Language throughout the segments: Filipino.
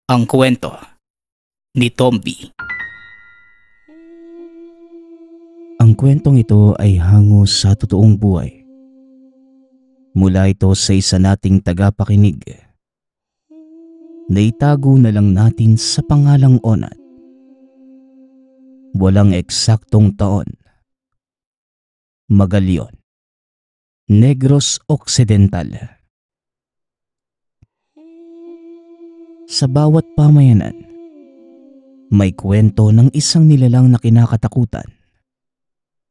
Ang kwento ni Tomby. Ang kwentong ito ay hango sa totoong buhay. Mula ito sa isa nating tagapakinig. Naitago na lang natin sa pangalang Onat. Walang eksaktong taon. Magallaon, Negros Occidental. Sa bawat pamayanan, may kwento ng isang nilalang na kinakatakutan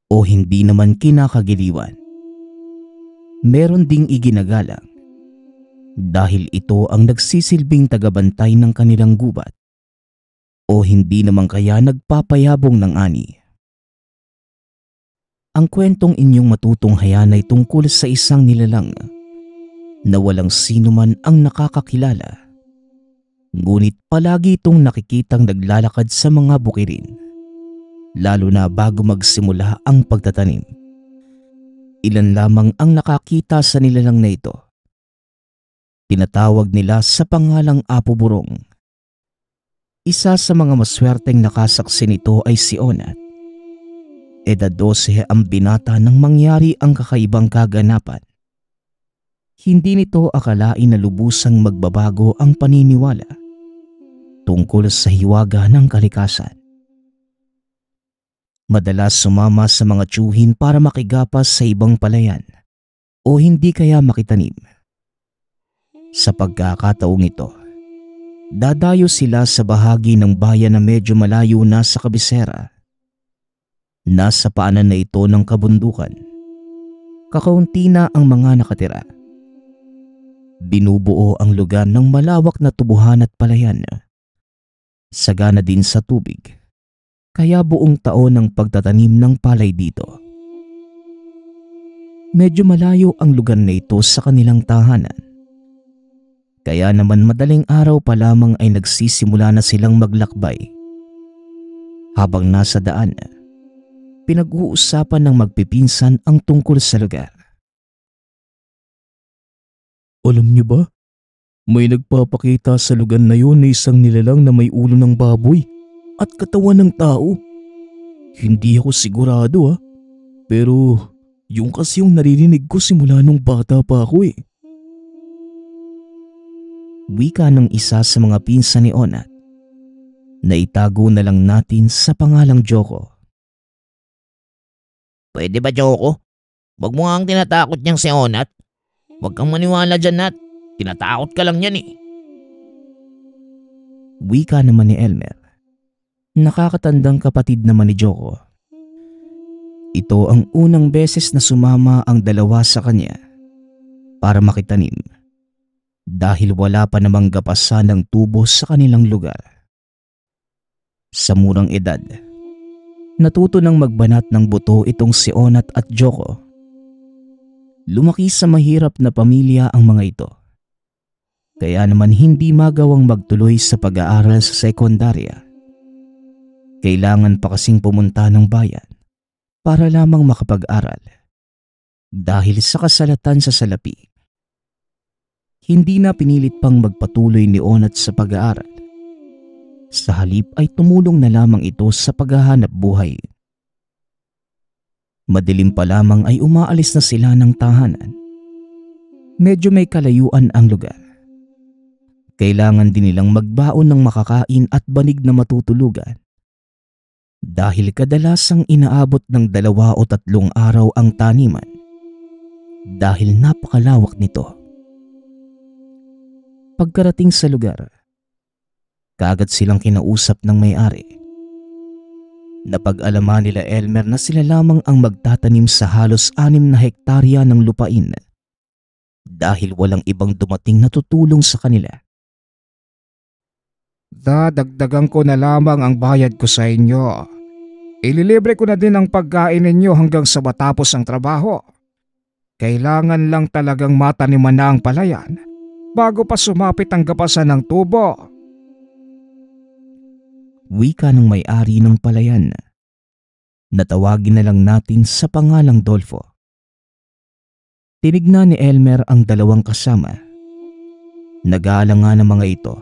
o hindi naman kinakagiliwan. Meron ding iginagalang dahil ito ang nagsisilbing tagabantay ng kanilang gubat o hindi naman kaya nagpapayabong ng ani. Ang kwentong inyong matutunghayan ay tungkol sa isang nilalang na walang sino man ang nakakakilala. Ngunit palagi itong nakikitang naglalakad sa mga bukirin, lalo na bago magsimula ang pagtatanim. Ilan lamang ang nakakita sa nilalang na ito. Tinatawag nila sa pangalang Apo Burong. Isa sa mga maswerteng nakasaksi nito ay si Onat. Edad 12 ang binata nang mangyari ang kakaibang kaganapan. Hindi nito akalain na lubusang magbabago ang paniniwala tungkol sa hiwaga ng kalikasan. Madalas sumama sa mga tiyuhin para makigapas sa ibang palayan o hindi kaya makitanim. Sa pagkakataong ito, dadayo sila sa bahagi ng bayan na medyo malayo na sa kabisera. Nasa paanan na ito ng kabundukan. Kakaunti na ang mga nakatira. Binubuo ang lugar ng malawak na tubuhan at palayan. Sagana din sa tubig, kaya buong taon ang pagtatanim ng palay dito. Medyo malayo ang lugar na ito sa kanilang tahanan. Kaya naman madaling araw pa lamang ay nagsisimula na silang maglakbay. Habang nasa daan, pinag-uusapan ng magpipinsan ang tungkol sa lugar. Alam niyo ba? May nagpapakita sa lugar na yun na isang nilalang na may ulo ng baboy at katawan ng tao. Hindi ako sigurado pero yung kasi yung naririnig ko simula nung bata pa ako . Wika ng isa sa mga pinsan ni Onat na itago na lang natin sa pangalang Joko. Pwede ba, Joko? Huwag mo nga ang tinatakot niyang si Onat. Huwag kang maniwala dyan, Nat. Tinatakot ka lang yan . Wika naman ni Elmer. Nakakatandang kapatid naman ni Joko. Ito ang unang beses na sumama ang dalawa sa kanya para makitanim dahil wala pa namang gapasan ng tubo sa kanilang lugar. Sa murang edad, natuto nang magbanat ng buto itong si Onat at Joko. Lumaki sa mahirap na pamilya ang mga ito. Kaya naman hindi magawang magtuloy sa pag-aaral sa sekundarya. Kailangan pa kasing pumunta ng bayan para lamang makapag-aral dahil sa kasalatan sa salapi. Hindi na pinilit pang magpatuloy ni Onat sa pag-aaral. Sa halip ay tumulong na lamang ito sa paghahanap buhay. Madilim pa lamang ay umaalis na sila ng tahanan. Medyo may kalayuan ang lugar. Kailangan din nilang magbaon ng makakain at banig na matutulugan. Dahil kadalasang inaabot ng 2 o 3 araw ang taniman. Dahil napakalawak nito. Pagkarating sa lugar, kaagad silang kinausap ng may-ari. Napag-alaman nila Elmer na sila lamang ang magtatanim sa halos 6 na hektarya ng lupain dahil walang ibang dumating na tutulong sa kanila. Dadagdagan ko na lamang ang bayad ko sa inyo. Ililibre ko na din ang pagkain ninyo hanggang sa matapos ang trabaho. Kailangan lang talagang mataniman na ang palayan bago pa sumapit ang gapasan ng tubo. Wika ng may-ari ng palayan. Natawagin na lang natin sa pangalang Dolfo. Tinignan ni Elmer ang dalawang kasama. Nag-aalangan ng mga ito.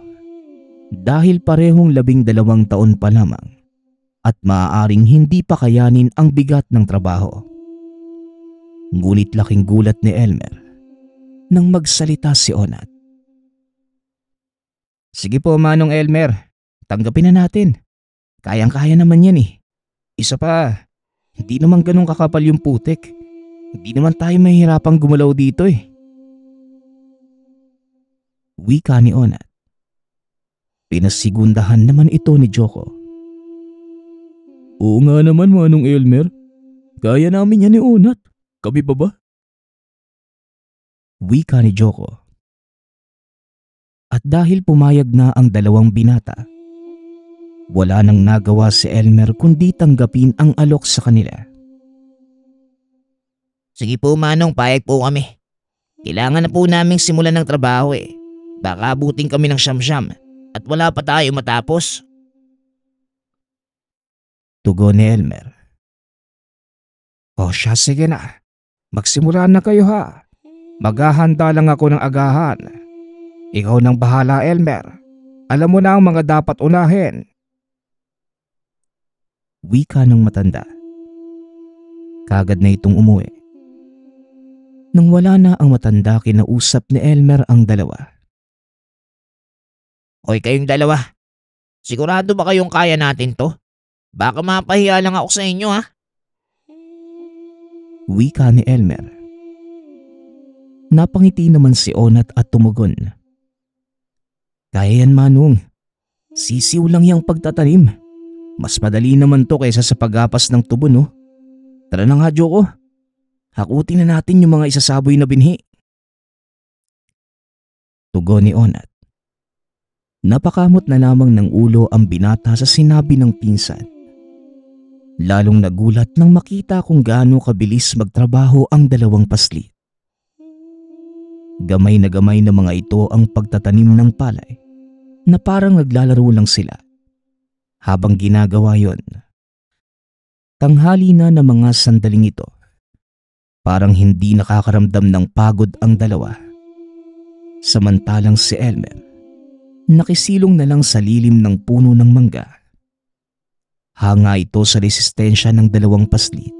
dahil parehong 12 taon pa lamang at maaaring hindi pa kayanin ang bigat ng trabaho. Ngunit laking gulat ni Elmer nang magsalita si Onat. Sige po Manong Elmer, tanggapin na natin. Kayang-kaya naman yan eh. Isa pa, hindi naman ganun kakapal yung putik. Hindi naman tayo mahihirapang gumalaw dito eh. Wika ni Onat. Pinasigundahan naman ito ni Joko. Oo nga naman Manong Elmer. Kaya namin yan ni Onat. Kami pa ba? Wika ni Joko. At dahil pumayag na ang dalawang binata, wala nang nagawa si Elmer kundi tanggapin ang alok sa kanila. Sige po Manong, payag po kami. Kailangan na po naming simulan ng trabaho eh. Baka abutin kami ng siyam-siyam at wala pa tayo matapos. Tugon ni Elmer. O siya, sige na. Magsimula na kayo ha. Maghahanda lang ako ng agahan. Ikaw nang bahala Elmer. Alam mo na ang mga dapat unahin. Wika ng matanda. Kagad na itong umuwi. Nang wala na ang matanda, kinausap ni Elmer ang dalawa. Hoy kayong dalawa, sigurado ba kayong kaya natin to? Baka mapahiya lang ako sa inyo ha. Wika ni Elmer. Napangiti naman si Onat at tumugon. Kaya yan Manong. Sisiw lang yung pagtatanim. Mas madali naman to kaysa sa pag-apas ng tubo no. Tara na nga Joko. Hakutin na natin yung mga isasaboy na binhi. Tugon ni Onat. Napakamot na lamang ng ulo ang binata sa sinabi ng pinsan. Lalong nagulat nang makita kung gaano kabilis magtrabaho ang dalawang paslit. Gamay na mga ito ang pagtatanim ng palay na parang naglalaro lang sila. Habang ginagawa yon, tanghali na ng mga sandaling ito. Parang hindi nakakaramdam ng pagod ang dalawa. Samantalang si Elmer, nakisilong na lang sa lilim ng puno ng mangga. Hanga ito sa resistensya ng dalawang paslit.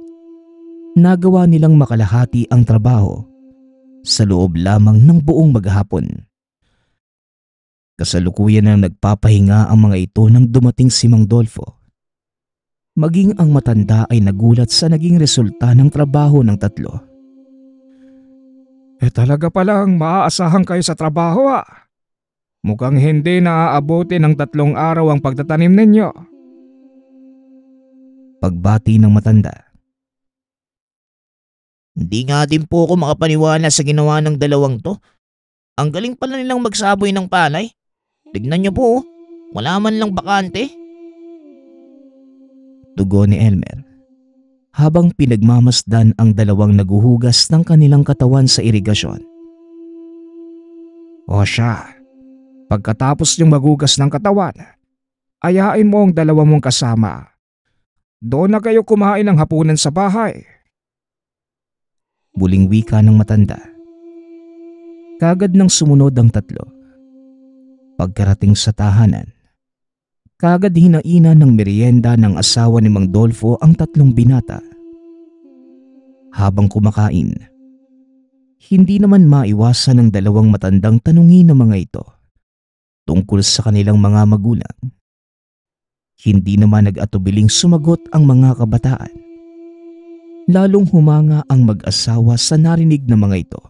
Nagawa nilang makalahati ang trabaho sa loob lamang ng buong maghapon. Kasalukuyan nang nagpapahinga ang mga ito nang dumating si Mang Dolfo. Maging ang matanda ay nagulat sa naging resulta ng trabaho ng tatlo. Talaga palang maaasahan kayo sa trabaho ha. Mukhang hindi na aabuti ng 3 araw ang pagtatanim ninyo. Pagbati ng matanda. Hindi nga din po ako makapaniwala sa ginawa ng dalawang to. Ang galing pala nilang magsaboy ng palay. Tignan niyo po, wala man lang bakante. Tugon ni Elmer. Habang pinagmamasdan ang dalawang naguhugas ng kanilang katawan sa irigasyon. O siya, pagkatapos niyong magugas ng katawan, ayain mo ang 2 mong kasama. Doon na kayo kumain ng hapunan sa bahay. Buling wika ng matanda. Kagad nang sumunod ang tatlo. Pagkarating sa tahanan, kagad hinaina ng merienda ng asawa ni Mang Dolfo ang 3 binata. Habang kumakain, hindi naman maiwasan ng 2 matandang tanungin ng mga ito tungkol sa kanilang mga magulang. Hindi naman nag-atubiling sumagot ang mga kabataan. Lalong humanga ang mag-asawa sa narinig ng mga ito.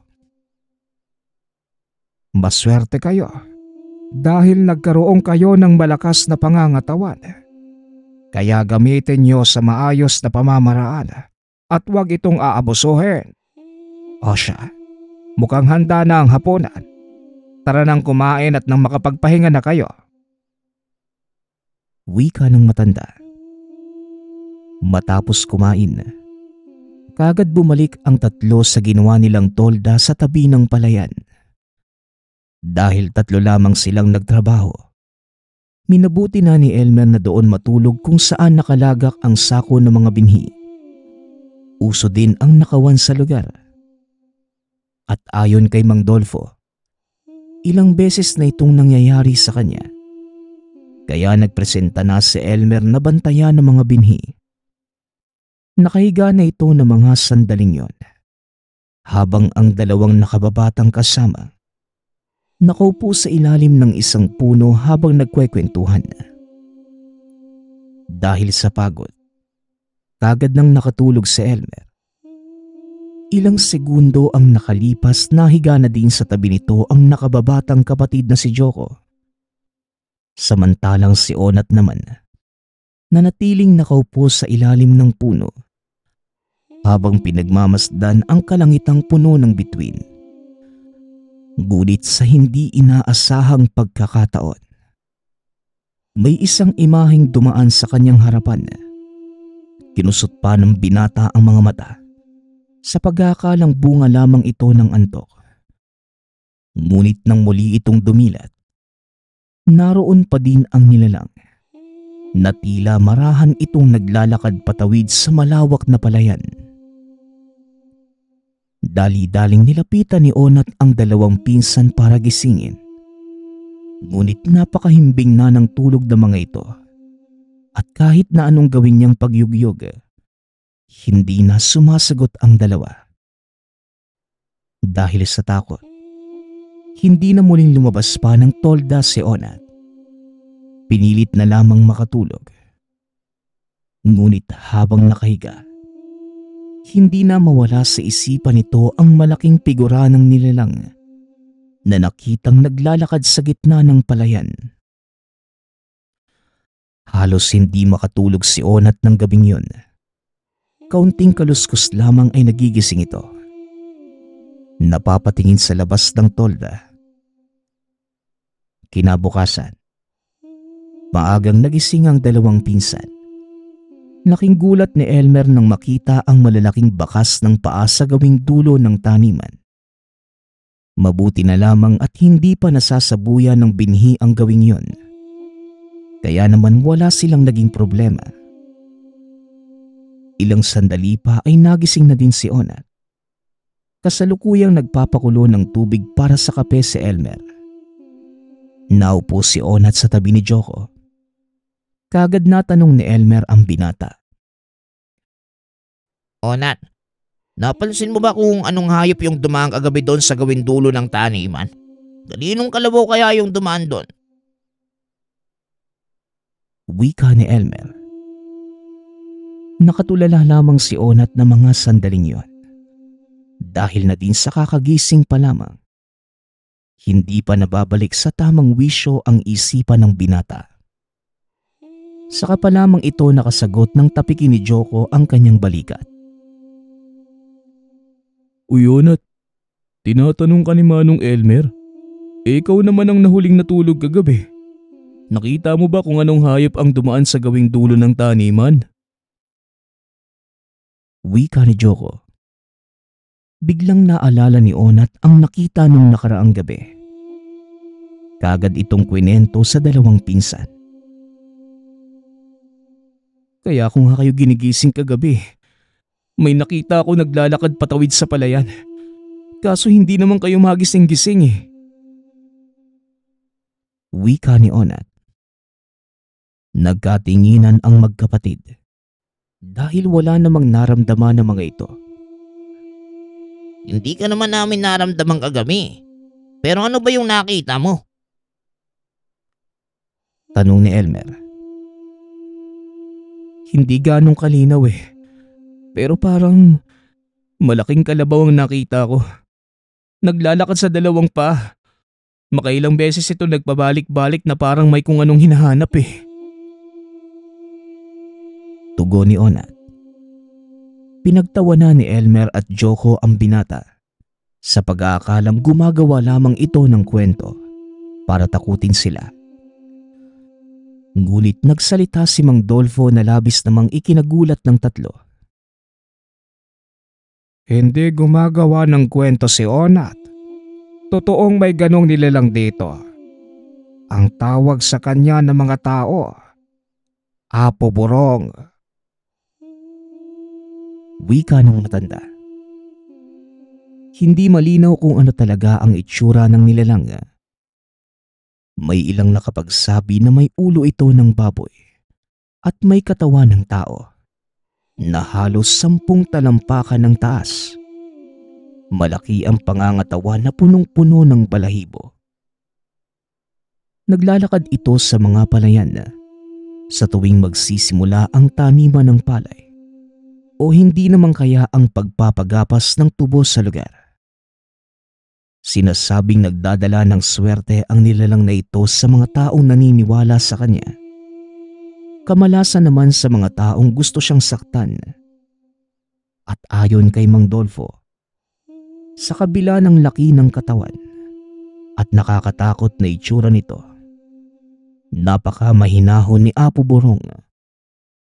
Maswerte kayo dahil nagkaroon kayo ng malakas na pangangatawan. Kaya gamitin niyo sa maayos na pamamaraan at huwag itong aabusuhin. O siya, mukhang handa na ang hapunan. Tara nang kumain at nang makapagpahinga na kayo. Wika ng matanda. Matapos kumain, kagad bumalik ang 3 sa ginawa nilang tolda sa tabi ng palayan. Dahil 3 lamang silang nagtrabaho, minabuti na ni Elmer na doon matulog kung saan nakalagak ang sako ng mga binhi. Uso din ang nakawan sa lugar. At ayon kay Mang Dolfo, ilang beses na itong nangyayari sa kanya Kaya nagpresenta na si Elmer na bantayan ng mga binhi. Nakahiga na ito ng mga sandaling yon, habang ang dalawang nakababatang kasama nakaupo sa ilalim ng isang puno habang nagkwekwentuhan. Dahil sa pagod, kagad nang nakatulog si Elmer. Ilang segundo ang nakalipas, nahiga na din sa tabi nito ang nakababatang kapatid na si Joko. Samantalang si Onat naman, nanatiling nakaupo sa ilalim ng puno habang pinagmamasdan ang kalangitang puno ng bituin. Ngunit sa hindi inaasahang pagkakataon, may isang imaheng dumaan sa kanyang harapan. Kinusot pa ng binata ang mga mata sa pag-aakalang bunga lamang ito ng antok. Ngunit nang muli itong dumilat, naroon pa din ang nilalang na tila marahan itong naglalakad patawid sa malawak na palayan. Dali-daling nilapitan ni Onat ang dalawang pinsan para gisingin. Ngunit napakahimbing na ng tulog ng mga ito, at kahit na anong gawin niyang pagyugyog, hindi na sumasagot ang dalawa. Dahil sa takot, hindi na muling lumabas pa ng tolda si Onat. Pinilit na lamang makatulog. Ngunit habang nakahiga, hindi na mawala sa isipan nito ang malaking figura ng nilalang na nakitang naglalakad sa gitna ng palayan. Halos hindi makatulog si Onat ng gabing yun. Kaunting kaluskos lamang ay nagigising ito. Napapatingin sa labas ng tolda. Kinabukasan, maagang nagising ang dalawang pinsan. Laking gulat ni Elmer nang makita ang malalaking bakas ng paa sa gawing dulo ng taniman. Mabuti na lamang at hindi pa nasasabuyan ng binhi ang gawing yon. Kaya naman wala silang naging problema. Ilang sandali pa ay nagising na din si Onat. Kasalukuyang nagpapakulo ng tubig para sa kape si Elmer. Naupo si Onat sa tabi ni Joko. Kagad natanong ni Elmer ang binata. Onat, napansin mo ba kung anong hayop yung dumaan kagabi doon sa gawing dulo ng taniman? Kaninong kalabaw kaya yung dumaan doon? Wika ni Elmer. Nakatulala lamang si Onat na mga sandaling yon. Dahil na din sa kakagising pa lamang, hindi pa nababalik sa tamang wisyo ang isipan ng binata. Saka pa lamang ito nakasagot ng tapikin ni Joko ang kanyang balikat. Uy Onat, tinatanong ka ni Manong Elmer. Ikaw naman ang nahuling natulog kagabi. Nakita mo ba kung anong hayop ang dumaan sa gawing dulo ng taniman? Wika ni Joko. Biglang naalala ni Onat ang nakita nung nakaraang gabi. Kagad itong kwinento sa dalawang pinsan. Kaya kung kayo ginigising kagabi, may nakita ako naglalakad patawid sa palayan. Kaso hindi naman kayo magising-gising eh. Wika ni Onat. Nagkatinginan ang magkapatid dahil wala namang naramdaman ng mga ito. Hindi ka naman namin naramdaman kagabi. Pero ano ba yung nakita mo? Tanong ni Elmer. Hindi ganong kalinaw eh. Pero parang malaking kalabaw ang nakita ko. Naglalakad sa dalawang paa. Makailang beses ito nagpabalik-balik na parang may kung anong hinahanap eh. Tugon ni Onat. Pinagtawanan ni Elmer at Joko ang binata sa pag-aakalang gumagawa lamang ito ng kwento para takutin sila. Ngunit nagsalita si Mang Dolfo na labis namang ikinagulat ng tatlo. Hindi gumagawa ng kwento si Onat. Totoong may ganong nilalang dito. Ang tawag sa kanya ng mga tao, Apo Burong. Wika ng matanda. Hindi malinaw kung ano talaga ang itsura ng nilalang. May ilang nakapagsabi na may ulo ito ng baboy at may katawan ng tao na halos 10 talampakan ng taas. Malaki ang pangangatawan na punong-puno ng balahibo. Naglalakad ito sa mga palayan sa tuwing magsisimula ang taniman ng palay o hindi naman kaya ang pagpapagapas ng tubo sa lugar. Sinasabing nagdadala ng swerte ang nilalang na ito sa mga taong naniniwala sa kanya. Kamalasan naman sa mga taong gusto siyang saktan. At ayon kay Mang Dolfo, sa kabila ng laki ng katawan at nakakatakot na itsura nito, napakamahinahon ni Apo Borong.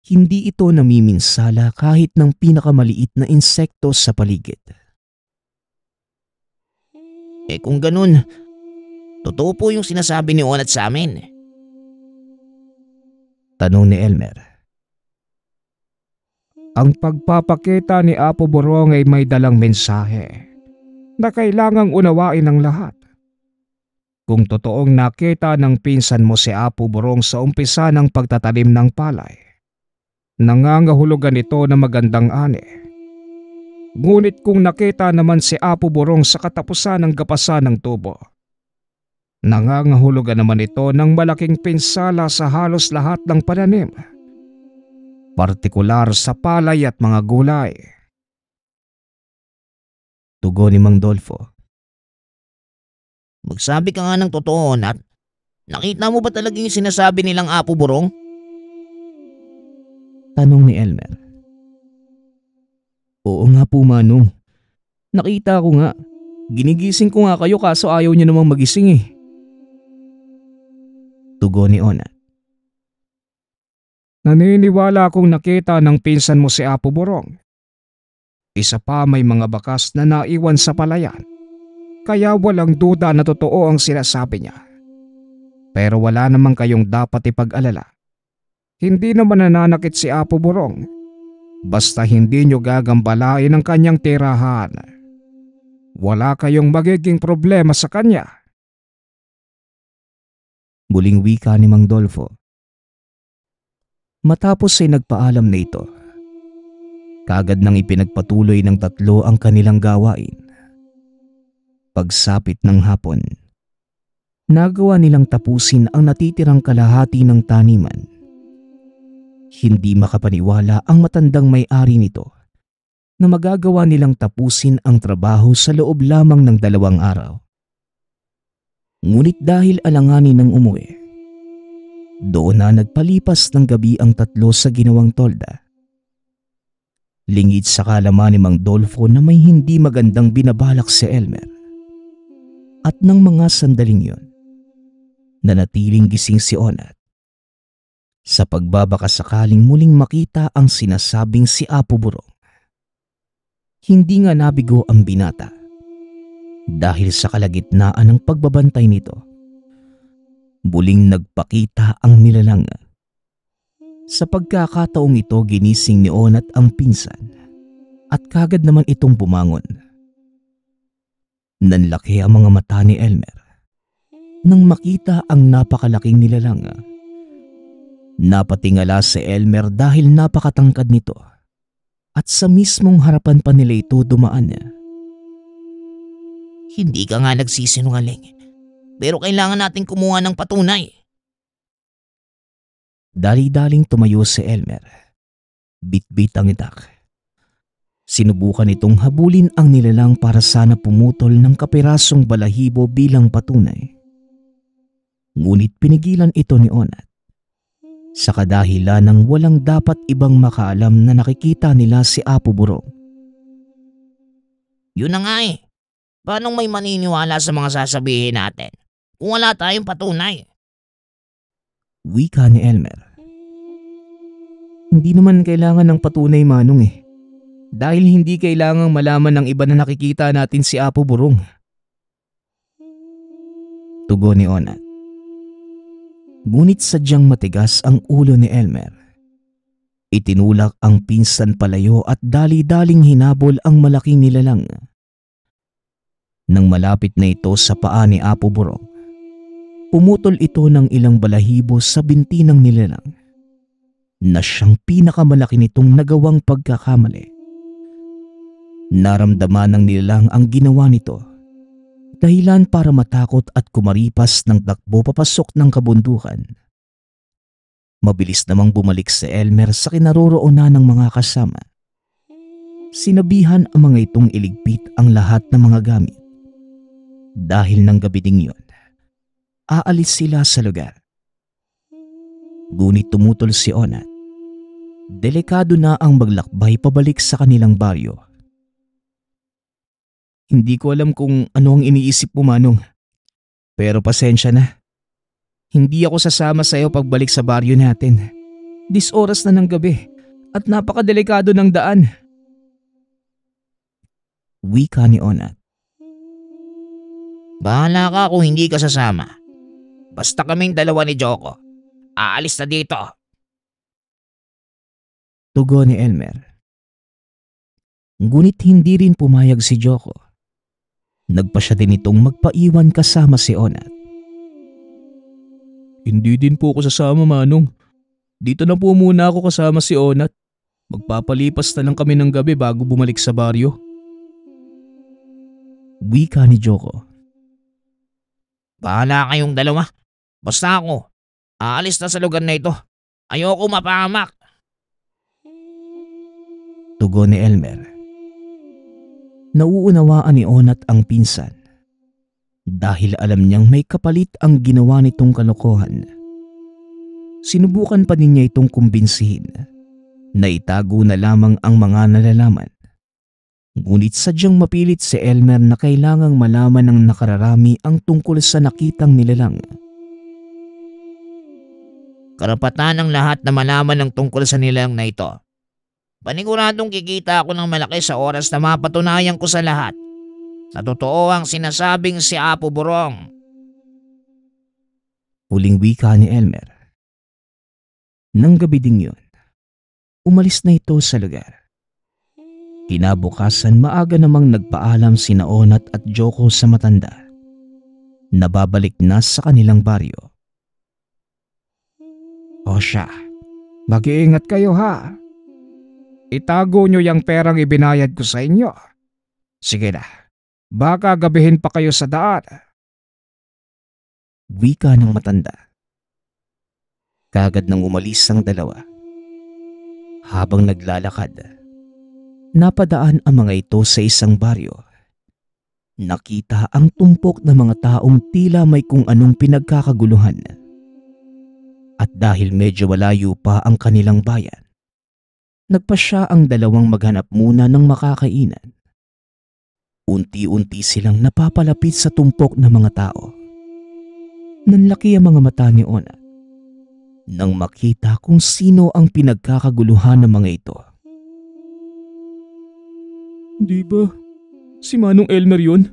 Hindi ito namiminsala kahit ng pinakamaliit na insekto sa paligid. Kung ganun, totoo po yung sinasabi ni Onat sa amin. Tanong ni Elmer. Ang pagpapakita ni Apo Borong ay may dalang mensahe na kailangang unawain ng lahat. Kung totoong nakita ng pinsan mo si Apo Borong sa umpisa ng pagtatanim ng palay, nangangahulugan ito na magandang ani. Ngunit kung nakita naman si Apo Borong sa katapusan ng gapasan ng tubo, nangangahulugan naman ito ng malaking pinsala sa halos lahat ng pananim, partikular sa palay at mga gulay. Tugon ni Mang Dolfo. Magsabi ka nga ng totoo, Onat. Nakita mo ba talaga yung sinasabi nilang Apo Borong? Tanong ni Elmer. Oo nga po, Manong. Nakita ko nga. Ginigising ko nga kayo kaso ayaw niyo namang magising eh. Tugon ni Onat. Naniniwala akong nakita ng pinsan mo si Apo Borong. Isa pa, may mga bakas na naiwan sa palayan. Kaya walang duda na totoo ang sinasabi niya. Pero wala namang kayong dapat ipag-alala. Hindi naman nananakit si Apo Borong. Basta hindi nyo gagambalain ang kanyang tirahan. Wala kayong magiging problema sa kanya. Muling wika ni Mang Dolfo. Matapos ay nagpaalam na ito, kaagad nang ipinagpatuloy ng tatlo ang kanilang gawain. Pagsapit ng hapon, nagawa nilang tapusin ang natitirang kalahati ng taniman. Hindi makapaniwala ang matandang may-ari nito na magagawa nilang tapusin ang trabaho sa loob lamang ng 2 araw. Ngunit dahil alanganin ng umuwi, doon na nagpalipas ng gabi ang tatlo sa ginawang tolda. Lingid sa kalaman ni Mang Dolfo na may hindi magandang binabalak si Elmer. At ng mga sandaling yun, nanatiling gising si Onat sa pagbabaka sakaling muling makita ang sinasabing si Apo Borong. Hindi nga nabigo ang binata dahil sa kalagitnaan ng pagbabantay nito. Muling nagpakita ang nilalang. Sa pagkakataong ito, ginising ni Onat ang pinsan at kagad naman itong bumangon. Nanlaki ang mga mata ni Elmer nang makita ang napakalaking nilalang. Napatingala si Elmer dahil napakatangkad nito at sa mismong harapan pa nila ito dumaan niya. Hindi ka nga nagsisinungaling. Pero kailangan natin kumuha ng patunay. Dali-daling tumayo si Elmer. Bit-bit ang itak. Sinubukan itong habulin ang nilalang para sana pumutol ng kapirasong balahibo bilang patunay. Ngunit pinigilan ito ni Onat. Sa kadahilan ng walang dapat ibang makaalam na nakikita nila si Apo Borong. Yun na nga eh. Paano may maniniwala sa mga sasabihin natin kung wala tayong patunay? Wika ni Elmer. Hindi naman kailangan ng patunay, Manong eh. Dahil hindi kailangang malaman ng iba na nakikita natin si Apo Borong. Tugon ni Onat. Ngunit sadyang matigas ang ulo ni Elmer. Itinulak ang pinsan palayo at dali-daling hinabol ang malaking nilalang. Nang malapit na ito sa paa ni Apo Borong, Pumutol ito ng ilang balahibo sa binti ng nilalang na siyang pinakamalaki nitong nagawang pagkakamali. Naramdaman ng nilalang ang ginawa nito, dahilan para matakot at kumaripas ng takbo papasok ng kabundukan. Mabilis namang bumalik si Elmer sa kinaroroonan ng mga kasama. Sinabihan ang mga itong iligpit ang lahat ng mga gamit. Dahil ng gabi ding yun, aalis sila sa lugar. Ngunit tumutol si Onat. Delikado na ang maglakbay pabalik sa kanilang baryo. Hindi ko alam kung ano ang iniisip mo, Manong. Pero pasensya na. Hindi ako sasama sa iyo pagbalik sa baryo natin. 10 oras na ng gabi at napakadelikado ng daan. Wika ni Onat. Bahala ka kung hindi ka sasama. Basta kaming dalawa ni Joko. Aalis na dito. Tugon ni Elmer. Ngunit hindi rin pumayag si Joko. Nagpa siya din itong magpaiwan kasama si Onat. Hindi din po ako sasama, Manong. Dito na po muna ako kasama si Onat. Magpapalipas na lang kami ng gabi bago bumalik sa baryo. Wika ni Joko. Bahala kayong dalawa. Basta ako. Aalis na sa lugar na ito. Ayoko mapahamak. Tugon ni Elmer. Nauunawaan ni Onat ang pinsan. Dahil alam niyang may kapalit ang ginawa nitong kalokohan. Sinubukan pa din niya itong kumbinsihin na itago na lamang ang mga nalalaman. Ngunit sadyang mapilit si Elmer na kailangang malaman ng nakararami ang tungkol sa nakitang nilalang. Karapatan ng lahat na malaman ng tungkol sa nilalang na ito. Paniguradong kikita ako ng malaki sa oras na mapatunayan ko sa lahat na totoo ang sinasabing si Apo Burong. Huling wika ni Elmer. Nang gabi ding yun, umalis na ito sa lugar. Kinabukasan maaga namang nagpaalam sina Onat at Joko sa matanda na babalik na sa kanilang baryo. O siya, mag-iingat kayo ha. Itago nyo yung perang ibinayad ko sa inyo. Sige na, baka gabihin pa kayo sa daan. Wika ng matanda. Kagad nang umalis ang dalawa. Habang naglalakad, napadaan ang mga ito sa isang baryo. Nakita ang tumpok ng mga taong tila may kung anong pinagkakaguluhan. At dahil medyo malayo pa ang kanilang bayan, nagpasya ang dalawang maghanap muna ng makakainan. Unti-unti silang napapalapit sa tumpok ng mga tao. Nanlaki ang mga mata ni Onat nang makita kung sino ang pinagkakaguluhan ng mga ito. Di ba? Si Manong Elmer yun?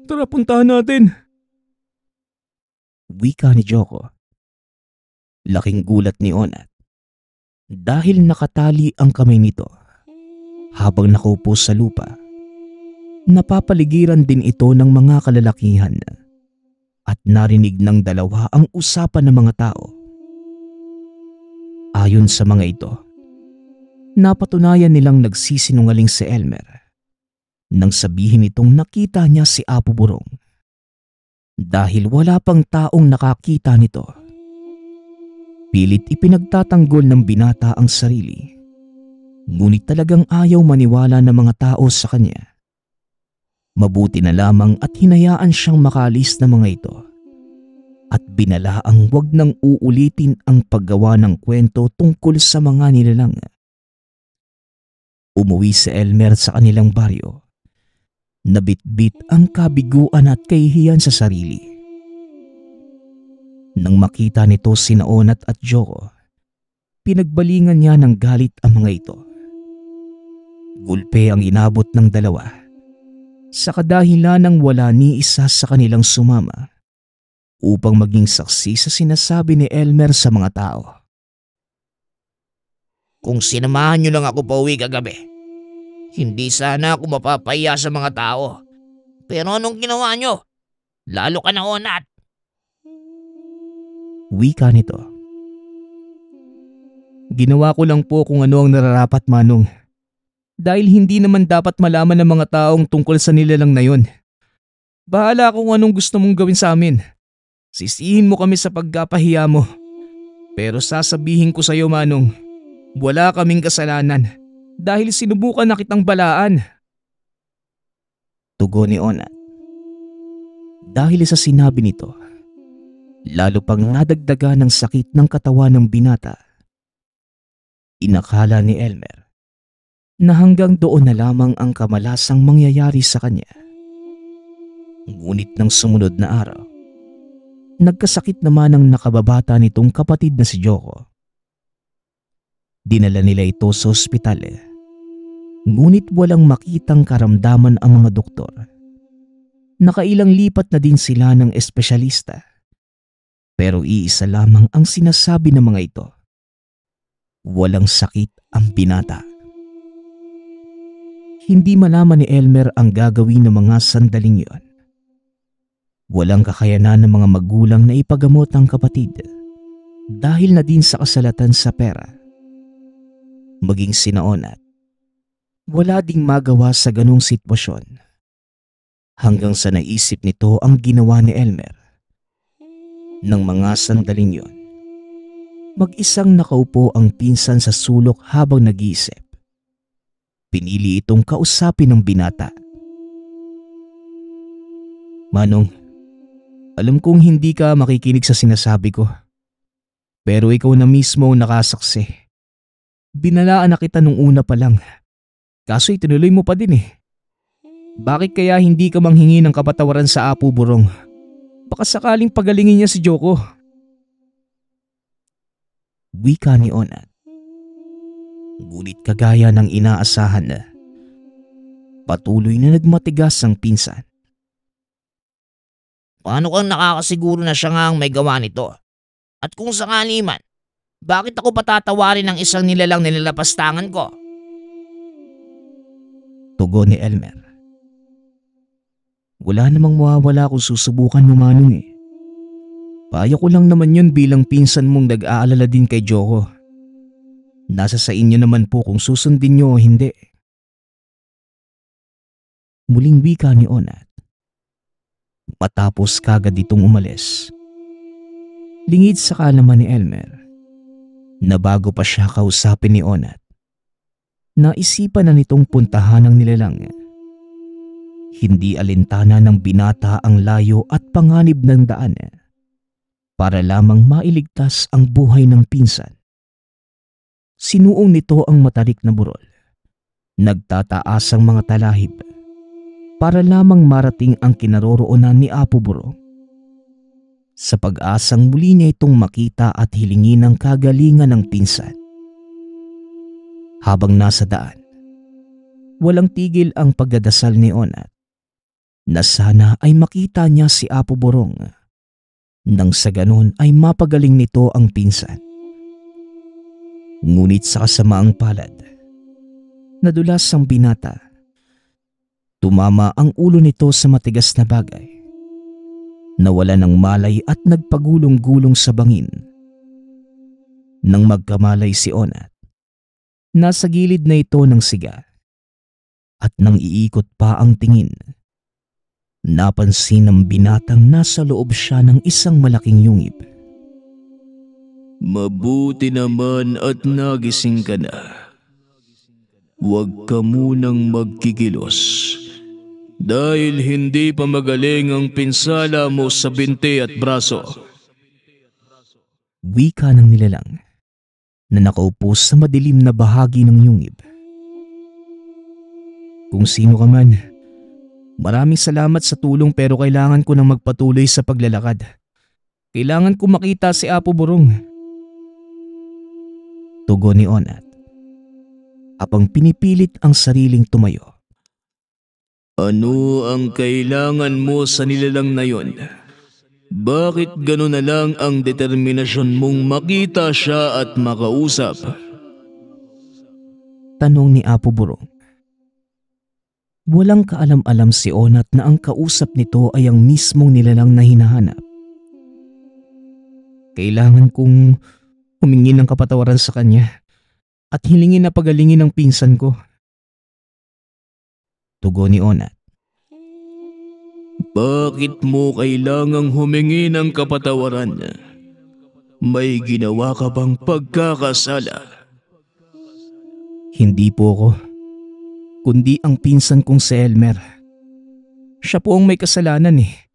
Tara, puntahan natin. Wika ni Joko. Laking gulat ni Onat dahil nakatali ang kamay nito habang nakaupo sa lupa. Napapaligiran din ito ng mga kalalakihan at narinig ng dalawa ang usapan ng mga tao. Ayon sa mga ito, napatunayan nilang nagsisinungaling si Elmer nang sabihin itong nakita niya si Apo Burong dahil wala pang taong nakakita nito. Pilit ipinagtatanggol ng binata ang sarili, ngunit talagang ayaw maniwala ng mga tao sa kanya. Mabuti na lamang at hinayaan siyang makalis ng mga ito at binalaang wag nang uulitin ang paggawa ng kwento tungkol sa mga nilalang. Umuwi si Elmer sa kanilang baryo. Nabitbit ang kabiguan at kahihiyan sa sarili. Nang makita nito sina Onat at Joko, pinagbalingan niya ng galit ang mga ito. Gulpe ang inabot ng dalawa sa kadahilan ng wala ni isa sa kanilang sumama upang maging saksi sa sinasabi ni Elmer sa mga tao. Kung sinamahan nyo lang ako pauwi kagabi, hindi sana ako mapapahiya sa mga tao. Pero anong ginawa nyo? Lalo ka na, Onat. Wika nito. Ginawa ko lang po kung ano ang nararapat, Manong. Dahil hindi naman dapat malaman ng mga taong tungkol sa nilalang na yon. Bahala kung anong gusto mong gawin sa amin. Sisihin mo kami sa pagkapahiya mo. Pero sasabihin ko sa iyo, Manong, wala kaming kasalanan dahil sinubukan na kitang balaan. Tugon ni Onat. Dahil sa sinabi nito, lalo pang nadagdaga ng sakit ng katawan ng binata. Inakala ni Elmer na hanggang doon na lamang ang kamalasang mangyayari sa kanya. Ngunit ng sumunod na araw, nagkasakit naman ang nakababata nitong kapatid na si Joko. Dinala nila ito sa ospital. Ngunit walang makitang karamdaman ang mga doktor. Nakailang lipat na din sila ng espesyalista. Pero iisa lamang ang sinasabi ng mga ito. Walang sakit ang binata. Hindi malaman ni Elmer ang gagawin ng mga sandaling yon. Walang kakayanan ng mga magulang na ipagamot ang kapatid dahil na din sa kasalatan sa pera. Maging sina Onat, wala ding magawa sa ganung sitwasyon. Hanggang sa naisip nito ang ginawa ni Elmer. Nang mga sandaling yon, mag-isang nakaupo ang pinsan sa sulok habang nag-iisip. Pinili itong kausapin ng binata. Manong, alam kong hindi ka makikinig sa sinasabi ko. Pero ikaw na mismo ang nakasaksi. Binalaan na kita nung una pa lang. Kaso itinuloy mo pa din eh. Bakit kaya hindi ka manghingi ng kapatawaran sa Apo Burong? Baka sakaling pagalingin niya si Joko. Wika ni Onat. Ngunit kagaya ng inaasahan na, patuloy na nagmatigas ang pinsan. Paano kang nakakasiguro na siya nga ang may gawa nito? At kung sakali man, bakit ako patatawarin ng isang nilalang nilalapastangan ko? Tugon ni Elmer. Wala namang mawawala kung susubukan mo, Manong eh. Payo ko lang naman yun bilang pinsan mong nag-aalala din kay Joko. Nasa sa inyo naman po kung susundin nyo o hindi. Muling wika ni Onat. Matapos kagad itong umalis. Lingid sa kalaman ni Elmer na bago pa siya kausapin ni Onat, naisipan na nitong puntahan ang nilalang. Hindi alintana ng binata ang layo at panganib ng daan para lamang mailigtas ang buhay ng pinsan. Sinuong nito ang matarik na burol. Nagtataas ang mga talahib para lamang marating ang kinaroroonan ni Apo Burong. Sa pag-asang muli niya itong makita at hilingin ang kagalingan ng pinsan. Habang nasa daan, walang tigil ang pagdadasal ni Onat na sana ay makita niya si Apo Burong nang sa ganon ay mapagaling nito ang pinsan. Ngunit sa kasamaang palad, nadulas ang binata. Tumama ang ulo nito sa matigas na bagay. Nawala ng malay at nagpagulong-gulong sa bangin. Nang magkamalay si Onat, nasa gilid na ito ng siga. At nang iikot pa ang tingin, napansin ng binatang nasa loob siya ng isang malaking yungib. Mabuti naman at nagising ka na. Huwag ka munang magkikilos dahil hindi pa magaling ang pinsala mo sa binti at braso. Wika ng nilalang na nakaupo sa madilim na bahagi ng yungib. Kung sino ka man, maraming salamat sa tulong pero kailangan ko nang magpatuloy sa paglalakad. Kailangan ko makita si Apo Burong. Tugon ni Onat. Apang pinipilit ang sariling tumayo. Ano ang kailangan mo sa nilalang na yon? Bakit gano'n na lang ang determinasyon mong makita siya at makausap? Tanong ni Apo Burong. Walang kaalam-alam si Onat na ang kausap nito ay ang mismong nilalang na hinahanap. Kailangan kong humingi ng kapatawaran sa kanya at hilingin na pagalingin ang pinsan ko. Tugon ni Onat. Bakit mo kailangang humingi ng kapatawaran? May ginawa ka bang pagkakasala? Hindi po ako, kundi ang pinsan kong si Elmer. Siya po ang may kasalanan eh.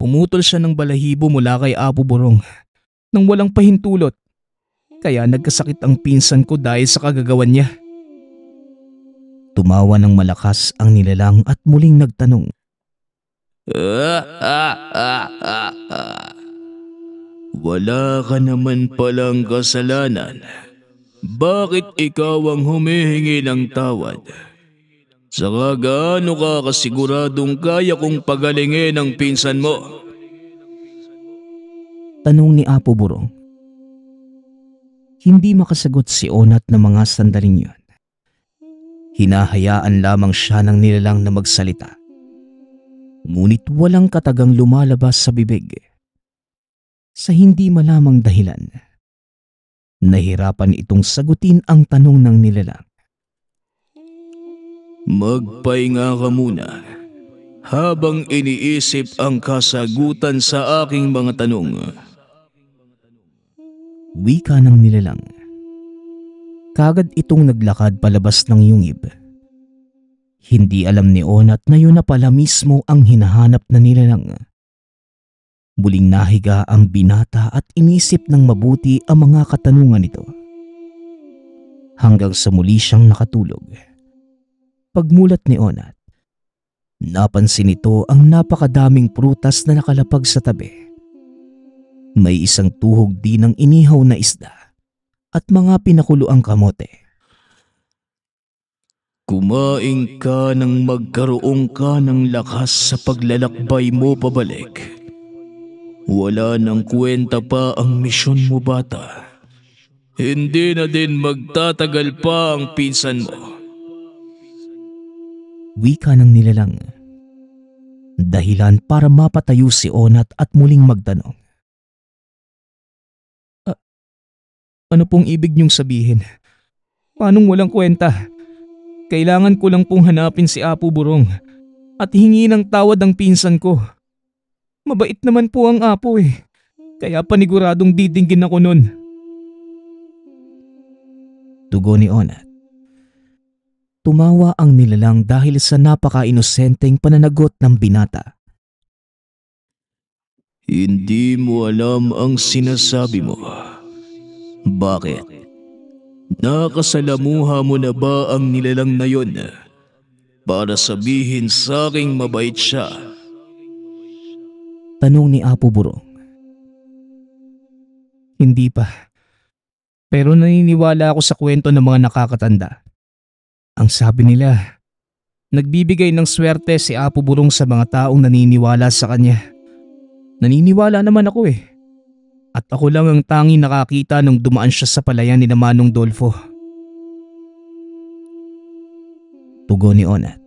Pumutol siya ng balahibo mula kay Apo Burong nang walang pahintulot. Kaya nagkasakit ang pinsan ko dahil sa kagagawan niya. Tumawa ng malakas ang nilalang at muling nagtanong. Wala ka naman palang kasalanan. Bakit ikaw ang humihingi ng tawad? Saka gaano ka kasiguradong kaya kong pagalingin ang pinsan mo? Tanong ni Apo Burong. Hindi makasagot si Onat ng mga sandaling yun. Hinahayaan lamang siya ng nilalang na magsalita. Ngunit walang katagang lumalabas sa bibig. Sa hindi malamang dahilan, nahirapan itong sagutin ang tanong ng nilalang. Magpahinga ka muna habang iniisip ang kasagutan sa aking mga tanong. Wika ng nilalang. Kagad itong naglakad palabas ng yungib. Hindi alam ni Onat na yun na pala mismo ang hinahanap na nilalang. Muling nahiga ang binata at inisip ng mabuti ang mga katanungan nito. Hanggang sa muli siyang nakatulog. Pagmulat ni Onat, napansin nito ang napakadaming prutas na nakalapag sa tabi. May isang tuhog din ng inihaw na isda at mga pinakuluang kamote. Kumain ka nang magkaroon ka ng lakas sa paglalakbay mo pabalik. Wala nang kwenta pa ang misyon mo, bata. Hindi na din magtatagal pa ang pinsan mo. Wika ng nilalang. Dahilan para mapatayo si Onat at muling magtanong. Ano pong ibig niyong sabihin? Paanong walang kwenta? Kailangan ko lang pong hanapin si Apo Burong at hingi ng tawad ang pinsan ko. Mabait naman po ang Apo eh. Kaya paniguradong didinggin ako nun. Tugon ni Onat. Tumawa ang nilalang dahil sa napaka-inosenteng pananagot ng binata. Hindi mo alam ang sinasabi mo. Bakit? Nakasalamuha mo na ba ang nilalang na yun para sabihin sa aking mabait siya? Tanong ni Apo Burong. Hindi pa. Pero naniniwala ako sa kwento ng mga nakakatanda. Ang sabi nila, nagbibigay ng swerte si Apo Burong sa mga taong naniniwala sa kanya. Naniniwala naman ako eh. At ako lang ang tanging nakakita nung dumaan siya sa palayan ni Manong Dolfo. Tugon ni Onat.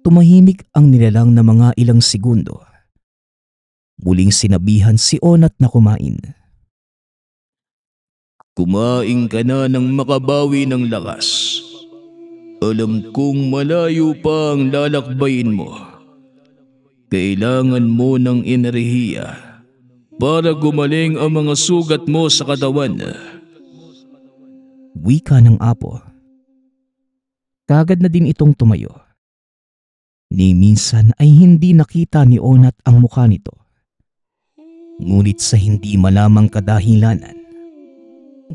Tumahimik ang nilalang na mga ilang segundo. Muling sinabihan si Onat na kumain. Kumain ka na ng makabawi ng lakas. Alam kong malayo pa ang lalakbayin mo. Kailangan mo ng enerhiya para gumaling ang mga sugat mo sa katawan. Wika ng Apo. Kagad na din itong tumayo. Ni minsan ay hindi nakita ni Onat ang mukha nito. Ngunit sa hindi malamang kadahilanan,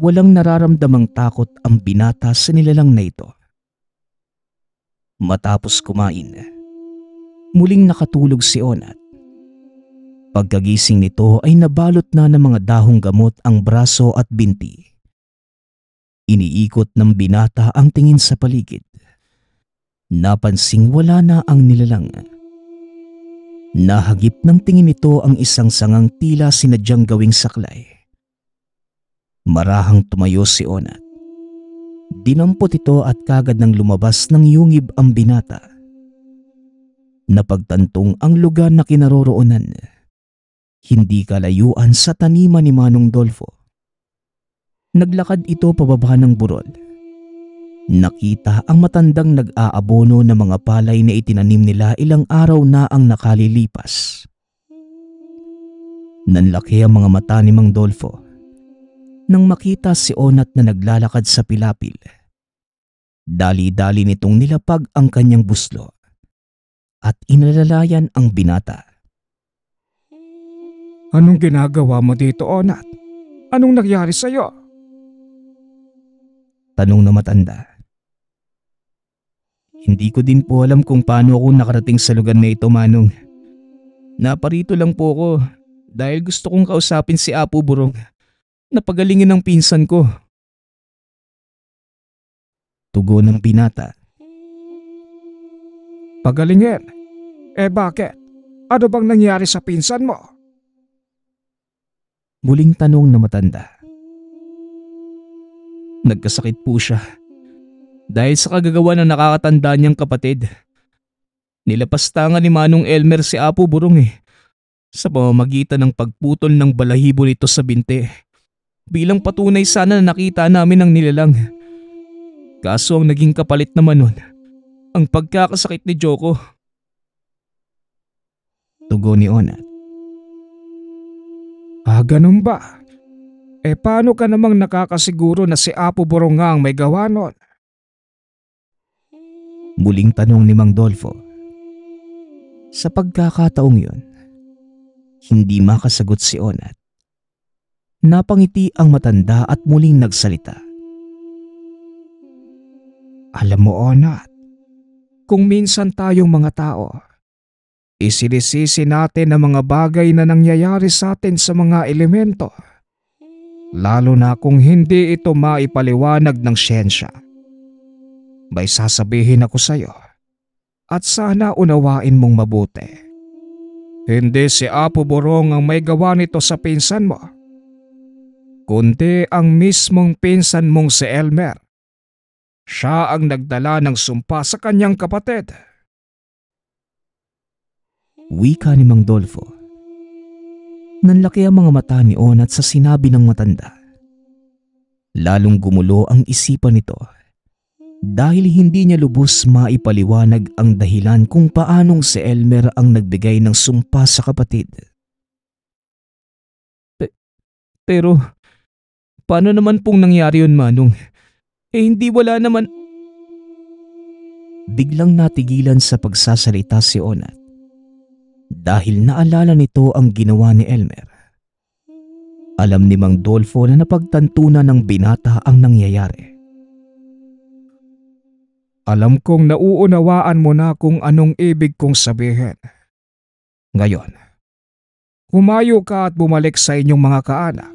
walang nararamdamang takot ang binata sa nilalang na ito. Matapos kumain, muling nakatulog si Onat. Pagkagising nito ay nabalot na ng mga dahong gamot ang braso at binti. Iniikot ng binata ang tingin sa paligid. Napansing wala na ang nilalang. Nahagip ng tingin nito ang isang sangang tila sinadyang gawing saklay. Marahang tumayo si Onat. Dinampot ito at kagad nang lumabas ng yungib ang binata. Napagtantong ang lugar na kinaroroonan. Hindi kalayuan sa taniman ni Manong Dolfo. Naglakad ito pababa ng burol. Nakita ang matandang nag-aabono ng mga palay na itinanim nila ilang araw na ang nakalilipas. Nanlaki ang mga mata ni Mang Dolfo nang makita si Onat na naglalakad sa pilapil. Dali-dali nitong nilapag ang kanyang buslo at inalalayan ang binata. Anong ginagawa mo dito, Onat? Anong nangyari sa'yo? Tanong na matanda. Hindi ko din po alam kung paano ako nakarating sa lugar na ito, Manong. Naparito lang po ako dahil gusto kong kausapin si Apo Burong na pagalingin ng pinsan ko. Tugon ng binata. Pagalingin? Bakit? Ano bang nangyari sa pinsan mo? Muling tanong na matanda. Nagkasakit po siya dahil sa kagagawa ng nakakatanda niyang kapatid. Nilapastangan ni Manong Elmer si Apo Burong sa pamamagitan ng pagputol ng balahibo nito sa binte bilang patunay sana na nakita namin ang nilalang. Kaso ang naging kapalit naman nun, ang pagkakasakit ni Joko. Tugon ni Onat. Ganun ba? Paano ka namang nakakasiguro na si Apo Burong nga ang may gawa nun? Muling tanong ni Mang Dolfo. Sa pagkakataong yun, hindi makasagot si Onat. Napangiti ang matanda at muling nagsalita. Alam mo, Onat, kung minsan tayong mga tao, isinisisi natin ang mga bagay na nangyayari sa atin sa mga elemento, lalo na kung hindi ito maipaliwanag ng siyensya. May sasabihin ako sa'yo at sana unawain mong mabuti. Hindi si Apo Burong ang may gawa nito sa pinsan mo, kundi ang mismong pinsan mong si Elmer. Siya ang nagdala ng sumpa sa kanyang kapatid. Wika ni Mang Dolfo. Nanlaki ang mga mata ni Onat sa sinabi ng matanda. Lalong gumulo ang isipan nito dahil hindi niya lubos maipaliwanag ang dahilan kung paanong si Elmer ang nagbigay ng sumpa sa kapatid. Pero paano naman pong nangyari yun, Manong? Hindi wala naman. Biglang natigilan sa pagsasalita si Onat dahil naalala nito ang ginawa ni Elmer. Alam ni Mang Dolfo na napagtantunan ng binata ang nangyayari. Alam kong nauunawaan mo na kung anong ibig kong sabihin. Ngayon, humayo ka at bumalik sa inyong mga kaanak.